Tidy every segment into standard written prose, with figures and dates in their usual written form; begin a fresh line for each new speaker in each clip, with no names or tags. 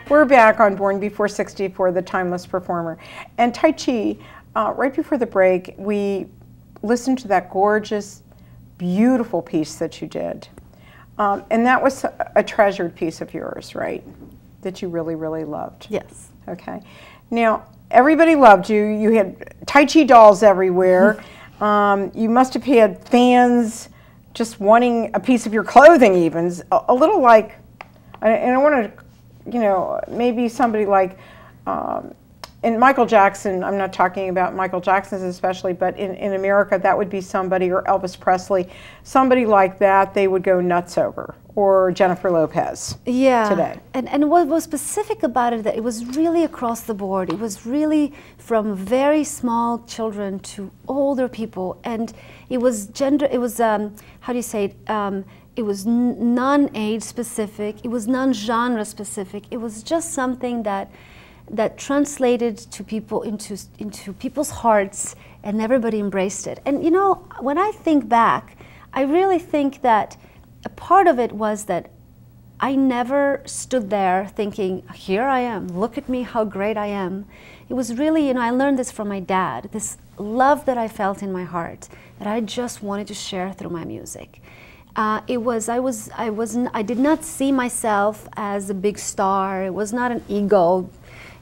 We're back on Born Before 64, the Timeless Performer. And Tajci, right before the break, we listened to that gorgeous, beautiful piece that you did. And that was a treasured piece of yours, right? That you really, really loved.
Yes.
Okay. Now, everybody loved you. You had Tajci dolls everywhere. You must have had fans just wanting a piece of your clothing even. A little like, and I want to, you know, maybe somebody like, and Michael Jackson, I'm not talking about Michael Jackson especially, but in America that would be somebody, or Elvis Presley, somebody like that they would go nuts over, or Jennifer Lopez today.
And what was specific about it, that it was really across the board. It was really from very small children to older people, and it was gender, it was, how do you say it, it was non-age specific, it was non-genre specific, it was just something that translated to people into people's hearts, and everybody embraced it. And you know, when I think back, I really think that a part of it was that I never stood there thinking, here I am, look at me, how great I am. It was really, you know, I learned this from my dad, this love that I felt in my heart that I just wanted to share through my music. I did not see myself as a big star. It was not an ego.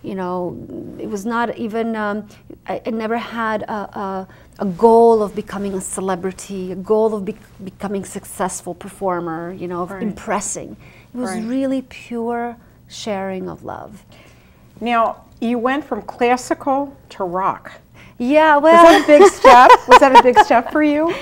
You know, it was not even, I never had a goal of becoming a celebrity, a goal of becoming a successful performer, you know, of impressing. It was really pure sharing of love.
Now, you went from classical to rock.
Yeah, well.
Was that a big step? Was that a big step for you?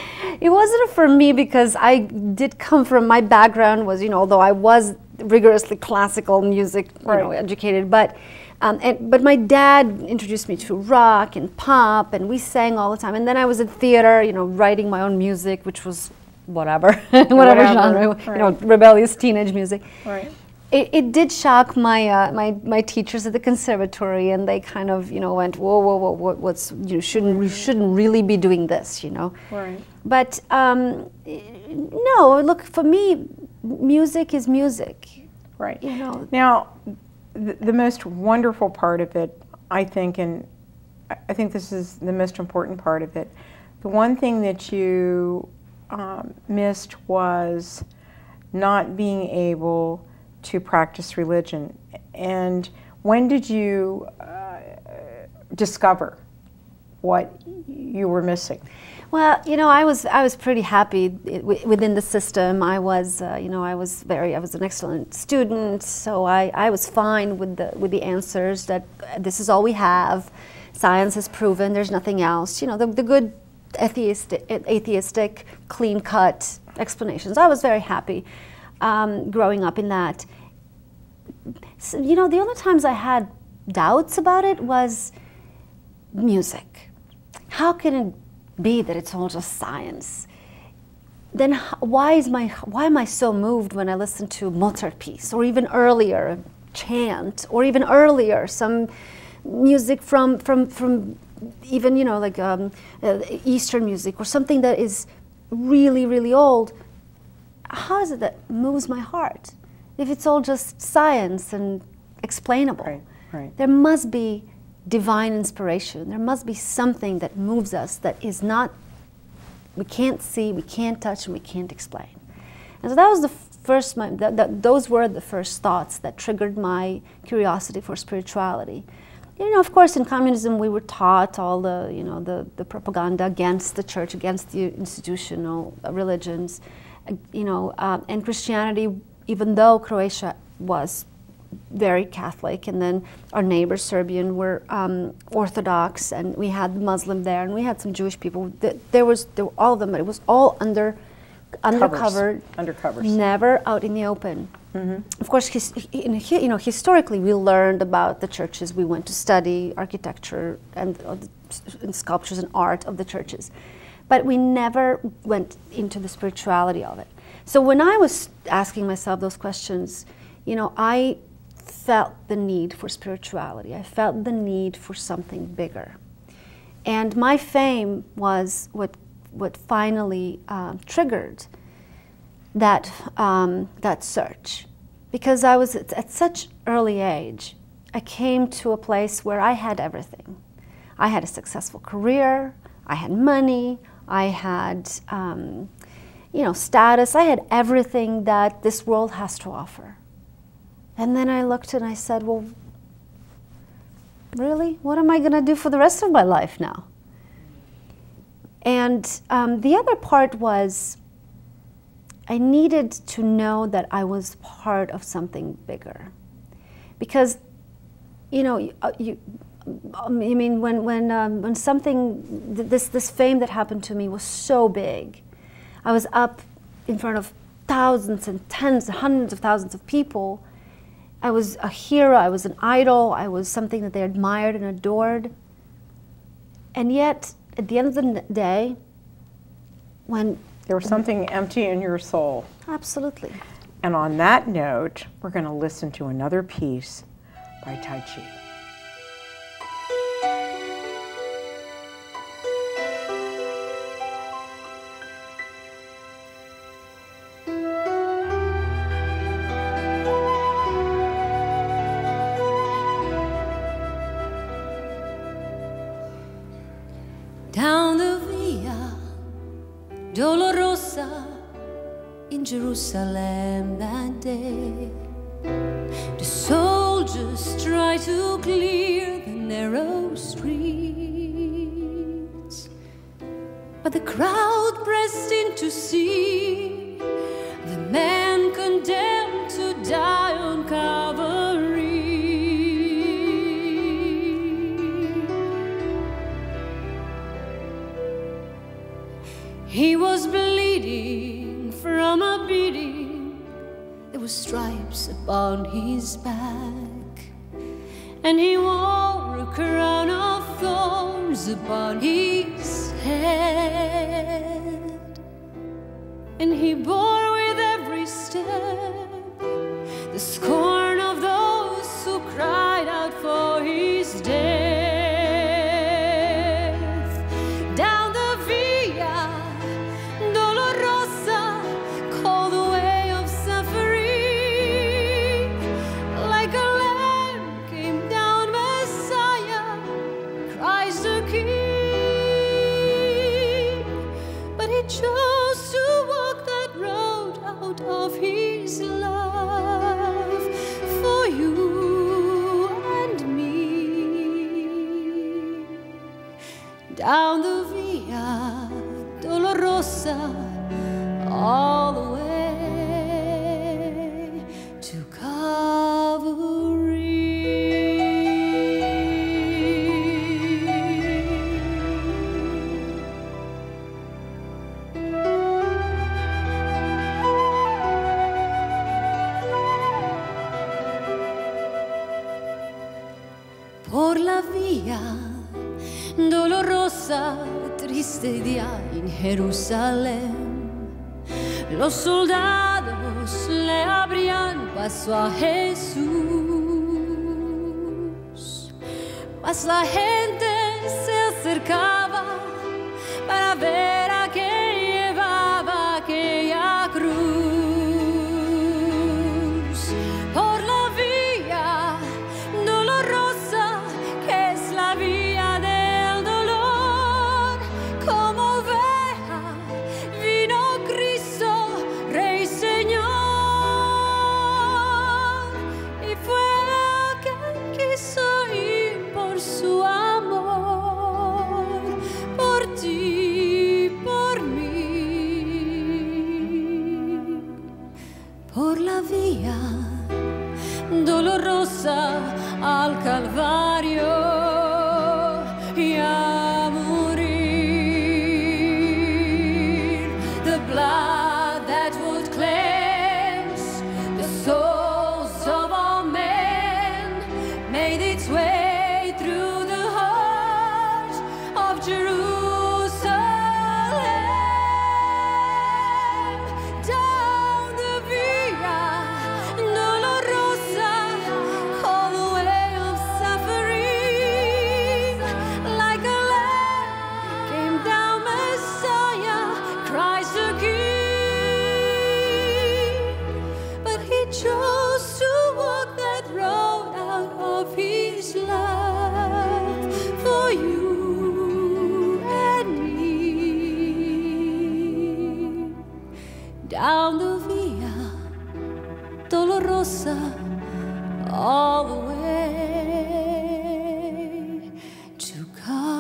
It wasn't for me, because I did come from, my background was, you know, although I was rigorously classical music, you know, educated, but my dad introduced me to rock and pop, and we sang all the time. And then I was in theater, you know, writing my own music, which was whatever, whatever genre, you know, rebellious teenage music.
Right.
It did shock my my teachers at the conservatory, and they kind of, you know, went, whoa, whoa, whoa, what's, you shouldn't really be doing this, you know.
Right.
But no, look, for me, music is music.
Right.
You know.
Now, the most wonderful part of it, I think, and I think this is the most important part of it, the one thing that you missed was not being able to practice religion. And when did you discover what you were missing?
Well, you know, I was pretty happy within the system. I was, you know, I was an excellent student, so I was fine with the answers that this is all we have. Science has proven there's nothing else. You know, the good atheistic, clean-cut explanations. I was very happy growing up in that. So, you know, the only times I had doubts about it was music. How can it be that it's all just science? Then why am I so moved when I listen to Mozart piece, or even earlier chant, or even earlier some music from even, you know, like Eastern music, or something that is really, really old? How is it that moves my heart if it's all just science and explainable?
Right, right.
There must be divine inspiration. There must be something that moves us that is not, we can't see, we can't touch, and we can't explain. And so that was the first, those were the first thoughts that triggered my curiosity for spirituality. You know, of course, in communism we were taught all the, you know, the propaganda against the church, against the institutional religions, you know, and Christianity, even though Croatia was very Catholic, and then our neighbors, Serbian, were Orthodox, and we had Muslim there, and we had some Jewish people. There were all of them, but it was all undercovered, never out in the open. Mm-hmm. Of course, you know, historically we learned about the churches. We went to study architecture and sculptures and art of the churches, but we never went into the spirituality of it. So when I was asking myself those questions, you know, I felt the need for spirituality. I felt the need for something bigger. And my fame was what finally triggered that search. because I was at such early age, I came to a place where I had everything. I had a successful career, I had money, I had status, I had everything that this world has to offer. And then I looked and I said, well, really? What am I going to do for the rest of my life now? And the other part was, I needed to know that I was part of something bigger. Because, when something, this fame that happened to me was so big, I was up in front of thousands and tens, hundreds of thousands of people. I was a hero, I was an idol, I was something that they admired and adored. And yet, at the end of the day, when
there was something empty in your soul.
Absolutely.
And on that note, we're going to listen to another piece by Tajci.
Down the Via Dolorosa in Jerusalem that day, the soldiers tried to clear the narrow streets, but the crowd pressed in to see the man condemned to die on Calvary. He was bleeding from a beating. There were stripes upon his back, and he wore a crown of thorns upon his head. And he bore with every step the scorn of those who cried out for his death. Chose to walk that road out of his love for you and me. Down the Via Dolorosa, all the way to Calvary. Por la vía dolorosa, triste día en Jerusalén, los soldados le abrían paso a Jesús, mas la gente se acercaba para ver a quien llevaba aquella cruz. Por la vía dolorosa, que es la vía del dolor, como oveja vino Cristo, Rey Señor, y fue aquel que quiso ir por su amor, por ti, por mí. Por la vía dolorosa al Calvario y a morir. The blood that would cleanse the souls of all men made its way through the heart of Jerusalem. Down the Via Dolorosa, all the way of suffering, down the Via Dolorosa all the way to Calvary.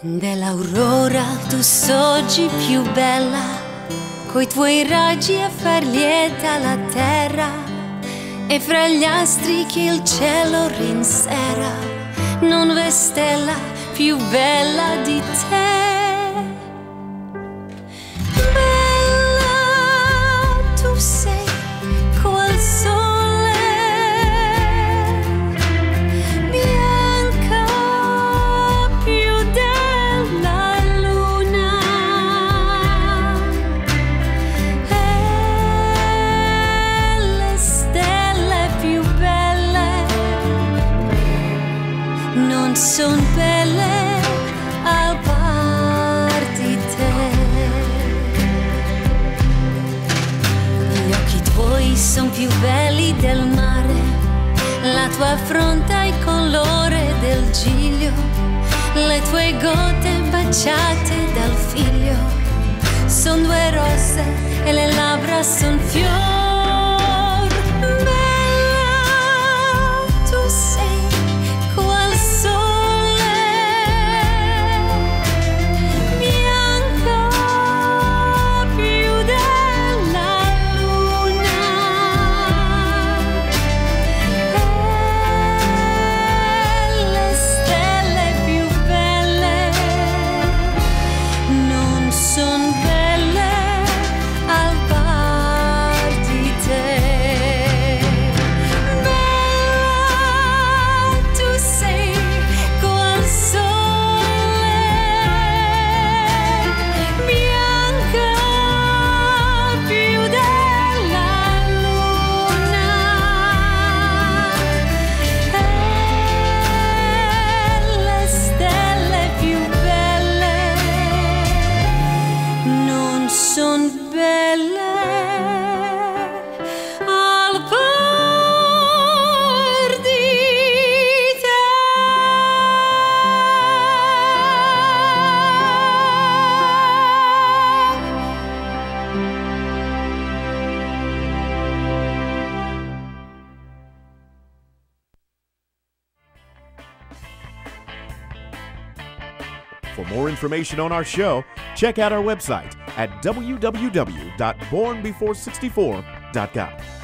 Dell'aurora tu sorgi più bella, coi tuoi raggi a far lieta la terra, e fra gli astri che il cielo rinsera non v'è stella più bella di te. Bella tu sei qual sole, bianca più della luna, e le stelle più belle non son belle al par di te. Gli occhi tuoi son più belli del mare, la tua fronte ha il colore del giglio, le tue gote baciate dal figlio son due rose e le labbra son fior. Bella tu sei qual sole, bianca più della luna, e le stelle più belle non son belle al par di te. Bella tu sei qual sole, bianca più della luna, e le stelle più belle non son belle al par di te.
For more information on our show, check out our website at www.bornbefore64.com.